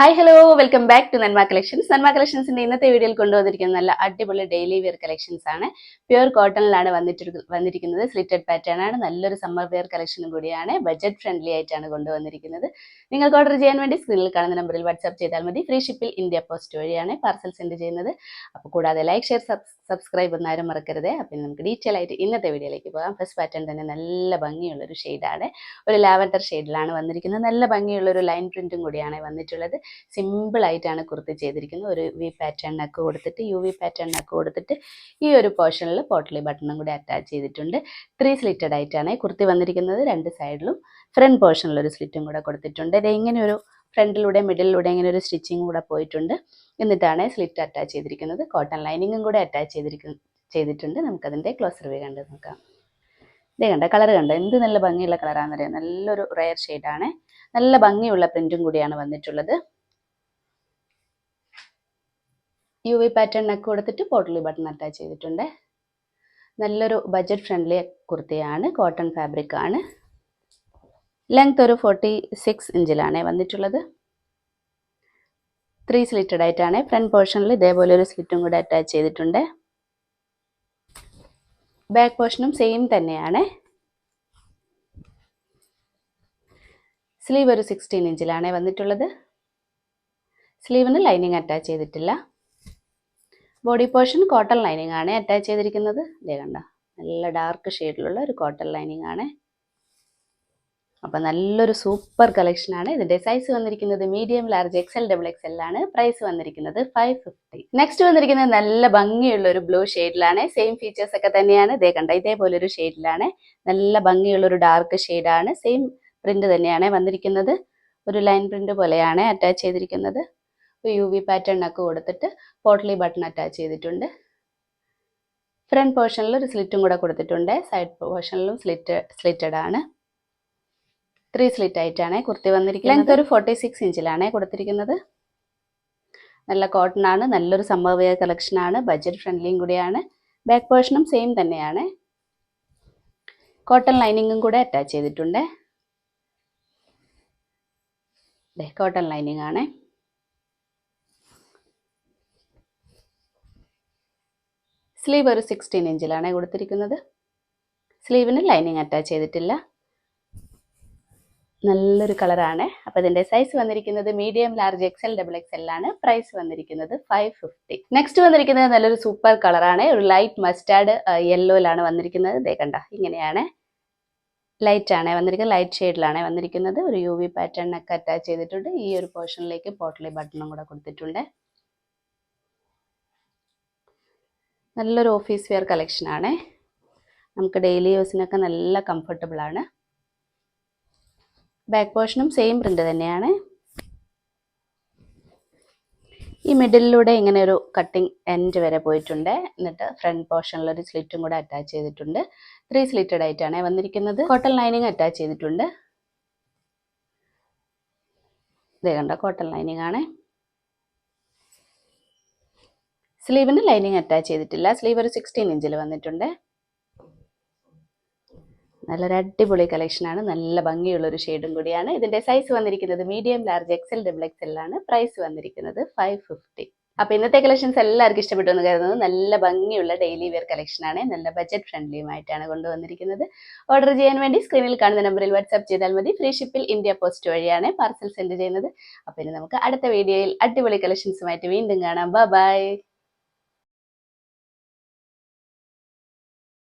Hi hello welcome back to Nanma collections. Nanma കളക്ഷൻസിന്റെ ഇന്നത്തെ വീഡിയോയിൽ കൊണ്ടുവന്നിരിക്കുന്ന നല്ല അടിപൊളി ഡെയിലി വെയർ കളക്ഷൻസ് ആണ്. പ്യുവർ കോട്ടണിലാണ് വന്നിരിക്കുന്നത്. സ്ലിറ്റഡ് പാറ്റേൺ ആണ്. നല്ലൊരു സമ്മർ വെയർ കളക്ഷനും കൂടിയാണ്. ബഡ്ജറ്റ് ഫ്രണ്ട്ലി ആയിട്ടാണ് കൊണ്ടുവന്നിരിക്കുന്നത്. നിങ്ങൾക്ക് ഓർഡർ ചെയ്യാൻ വേണ്ടി സ്ക്രീനിൽ കാണുന്ന നമ്പറിൽ വാട്സ്ആപ്പ് ചെയ്താൽ മതി. ഫ്രീ ഷിപ്പിൽ ഇന്ത്യ പോസ്റ്റ് വഴിയാണ് പാർസൽ സെൻഡ് ചെയ്യുന്നത്. അപ്പോൾ കൂടാതെ ലൈക്ക് ഷെയർ സബ്സ്ക്രൈബ് ഒന്നാരും മറക്കരുത്. അപ്പം നമുക്ക് ഡീറ്റെയിൽ ആയിട്ട് ഇന്നത്തെ വീഡിയോയിലേക്ക് പോകാം. ഫസ്റ്റ് പാറ്റേൺ തന്നെ നല്ല ഭംഗിയുള്ളൊരു ഷെയ്ഡാണ്. ഒരു ലാവൻഡർ ഷെയ്ഡിലാണ് വന്നിരിക്കുന്നത്. നല്ല ഭംഗിയുള്ളൊരു ലൈൻ പ്രിന്റും കൂടിയാണ് വന്നിട്ടുള്ളത്. സിമ്പിൾ ആയിട്ടാണ് കുർത്തി ചെയ്തിരിക്കുന്നത്. ഒരു വി പാറ്റേൺ നെക്ക് കൊടുത്തിട്ട് യു പാറ്റേൺ നെക്ക് കൊടുത്തിട്ട് ഈ ഒരു പോർഷനിൽ പോട്ട്ലി ബട്ടണും കൂടി അറ്റാച്ച് ചെയ്തിട്ടുണ്ട്. 3 സ്ലിറ്റഡ് ആയിട്ടാണ് കുർത്തി വന്നിരിക്കുന്നത്. രണ്ട് സൈഡിലും ഫ്രണ്ട് പോർഷനിൽ ഒരു സ്ലിറ്റും കൂടെ കൊടുത്തിട്ടുണ്ട്. ഇത് ഇങ്ങനെ ഒരു ഫ്രണ്ടിലൂടെ മിഡിലൂടെ ഇങ്ങനെ ഒരു സ്റ്റിച്ചിങ് കൂടെ പോയിട്ടുണ്ട്. എന്നിട്ടാണ് സ്ലിറ്റ് അറ്റാച്ച് ചെയ്തിരിക്കുന്നത്. കോട്ടൺ ലൈനിങ്ങും കൂടെ അറ്റാച്ച് ചെയ്തിട്ടുണ്ട്. നമുക്കതിൻ്റെ ക്ലോസർ വ്യൂ കണ്ട് നോക്കാം. ഇതേ കണ്ട കളർ കണ്ട എന്ത് നല്ല ഭംഗിയുള്ള കളറാണെന്ന് അറിയാം. നല്ലൊരു റെയർ ഷെയ്ഡാണ്. നല്ല ഭംഗിയുള്ള പ്രിന്റും കൂടിയാണ് വന്നിട്ടുള്ളത്. യു വി പാറ്റേൺ നെക്ക് കൊടുത്തിട്ട് പോട്ട്ലി ബട്ടൺ അറ്റാച്ച് ചെയ്തിട്ടുണ്ട്. നല്ലൊരു ബഡ്ജറ്റ് ഫ്രണ്ട്ലി കുർത്തിയാണ്. കോട്ടൺ ഫാബ്രിക് ആണ്. ലെങ്ത് ഒരു 46 ഇഞ്ചിലാണ് വന്നിട്ടുള്ളത്. 3 സ്ലിറ്റഡ് ആയിട്ടാണ്. ഫ്രണ്ട് പോർഷനിൽ ഇതേപോലെ ഒരു സ്ലിറ്റും കൂടെ അറ്റാച്ച് ചെയ്തിട്ടുണ്ട്. ബാക്ക് പോർഷനും സെയിം തന്നെയാണ്. സ്ലീവ് ഒരു 16 ഇഞ്ചിലാണ് വന്നിട്ടുള്ളത്. സ്ലീവിന് ലൈനിങ് അറ്റാച്ച് ചെയ്തിട്ടില്ല. ബോഡി പോർഷൻ കോട്ടൺ ലൈനിങ് ആണ് അറ്റാച്ച് ചെയ്തിരിക്കുന്നത്. ഇതേ കണ്ട നല്ല ഡാർക്ക് ഷെയ്ഡിലുള്ള ഒരു കോട്ടൺ ലൈനിങ് ആണ്. അപ്പം നല്ലൊരു സൂപ്പർ കളക്ഷൻ ആണ്. ഇതിന്റെ സൈസ് വന്നിരിക്കുന്നത് medium, large, XL, double XL ആണ്. പ്രൈസ് വന്നിരിക്കുന്നത് 550. നെക്സ്റ്റ് വന്നിരിക്കുന്നത് നല്ല ഭംഗിയുള്ള ഒരു ബ്ലൂ ഷെയ്ഡിലാണ്. സെയിം ഫീച്ചേഴ്സ് ഒക്കെ തന്നെയാണ്. ഇതേ കണ്ട ഇതേപോലെ ഒരു ഷെയ്ഡിലാണ്. നല്ല ഭംഗിയുള്ള ഒരു ഡാർക്ക് ഷെയ്ഡാണ്. സെയിം പ്രിന്റ് തന്നെയാണ് വന്നിരിക്കുന്നത്. ഒരു ലൈൻ പ്രിന്റ് പോലെയാണ് അറ്റാച്ച് ചെയ്തിരിക്കുന്നത്. യു വി പാറ്റേൺ ഒക്കെ കൊടുത്തിട്ട് പോട്ട്ലി ബട്ടൺ അറ്റാച്ച് ചെയ്തിട്ടുണ്ട്. ഫ്രണ്ട് പോർഷനിൽ ഒരു സ്ലിറ്റും കൂടെ കൊടുത്തിട്ടുണ്ട്. സൈഡ് പോർഷനിലും സ്ലിറ്റഡ് ആണ്. 3 സ്ലിറ്റ് ആയിട്ടാണ് കുർത്തി വന്നിരിക്കുന്നത്. ലെങ്ത് ഒരു 46 ഇഞ്ചിലാണ് കൊടുത്തിരിക്കുന്നത്. നല്ല കോട്ടൺ ആണ്. നല്ലൊരു സമ്മർ വെയർ കളക്ഷൻ ആണ്. ബഡ്ജറ്റ് ഫ്രണ്ട്ലിയും കൂടിയാണ്. ബാക്ക് പോർഷനും സെയിം തന്നെയാണ്. കോട്ടൺ ലൈനിങ്ങും കൂടെ അറ്റാച്ച് ചെയ്തിട്ടുണ്ട്. കോട്ടൺ ലൈനിങ് ആണ്. സ്ലീവ് ഒരു 16 ഇഞ്ചിലാണ് കൊടുത്തിരിക്കുന്നത്. സ്ലീവിന് ലൈനിങ് അറ്റാച്ച് ചെയ്തിട്ടില്ല. നല്ലൊരു കളറാണ്. അപ്പോൾ ഇതിന്റെ സൈസ് വന്നിരിക്കുന്നത് medium, large, XL, double XL ആണ്. പ്രൈസ് വന്നിരിക്കുന്നത് 550. നെക്സ്റ്റ് വന്നിരിക്കുന്നത് നല്ലൊരു സൂപ്പർ കളറാണ്. ഒരു ലൈറ്റ് മസ്റ്റാർഡ് യെല്ലോയിലാണ് വന്നിരിക്കുന്നത്. ഇതേ കണ്ട ഇങ്ങനെയാണ്. ലൈറ്റ് ആണ് വന്നിരിക്കുന്നത്. ലൈറ്റ് ഷെയ്ഡിലാണ് വന്നിരിക്കുന്നത്. ഒരു യു വി പാറ്റേൺ ഒക്കെ അറ്റാച്ച് ചെയ്തിട്ടുണ്ട്. ഈ ഒരു പോർഷനിലേക്ക് പോട്ട്ലി ബട്ടണും കൂടെ കൊടുത്തിട്ടുണ്ട്. നല്ലൊരു ഓഫീസ് വെയർ കളക്ഷൻ ആണ്. നമുക്ക് ഡെയിലി യൂസിനൊക്കെ നല്ല കംഫർട്ടബിൾ ആണ്. ബാക്ക് പോർഷനും സെയിം പ്രിന്റ് തന്നെയാണ്. ഈ മിഡിലൂടെ ഇങ്ങനെ ഒരു കട്ടിങ് എൻഡ് വരെ പോയിട്ടുണ്ട്. എന്നിട്ട് ഫ്രണ്ട് പോർഷനിൽ ഒരു സ്ലിറ്റും കൂടെ അറ്റാച്ച് ചെയ്തിട്ടുണ്ട്. 3 സ്ലിറ്റഡ് ആയിട്ടാണ് വന്നിരിക്കുന്നത്. കോട്ടൺ ലൈനിങ് അറ്റാച്ച് ചെയ്തിട്ടുണ്ട്. ഇതേ കണ്ട കോട്ടൺ ലൈനിങ് ആണ്. സ്ലീവിന് ലൈനിങ് അറ്റാച്ച് ചെയ്തിട്ടില്ല. സ്ലീവ് ഒരു 16 ഇഞ്ചിൽ വന്നിട്ടുണ്ട്. നല്ലൊരു അടിപൊളി കളക്ഷനാണ്. നല്ല ഭംഗിയുള്ളൊരു ഷെയ്ഡും കൂടിയാണ്. ഇതിന്റെ സൈസ് വന്നിരിക്കുന്നത് medium, large, XL, double XL ആണ്. പ്രൈസ് വന്നിരിക്കുന്നത് 550. അപ്പോൾ ഇന്നത്തെ കളക്ഷൻസ് എല്ലാവർക്കും ഇഷ്ടപ്പെട്ടു എന്ന് കരുതുന്നു. നല്ല ഭംഗിയുള്ള ഡെയിലി വെയർ കളക്ഷനാണ്. നല്ല ബഡ്ജറ്റ് ഫ്രണ്ട്ലിയുമായിട്ടാണ് കൊണ്ടുവന്നിരിക്കുന്നത്. ഓർഡർ ചെയ്യാൻ വേണ്ടി സ്ക്രീനിൽ കാണുന്ന നമ്പറിൽ വാട്സ്ആപ്പ് ചെയ്താൽ മതി. ഫ്രീ ഷിപ്പിൽ ഇന്ത്യ പോസ്റ്റ് വഴിയാണ് പാർസൽ സെൻഡ് ചെയ്യുന്നത്. അപ്പോൾ ഇനി നമുക്ക് അടുത്ത വീഡിയോയിൽ അടിപൊളി കളക്ഷൻസുമായിട്ട് വീണ്ടും കാണാം. ബൈ.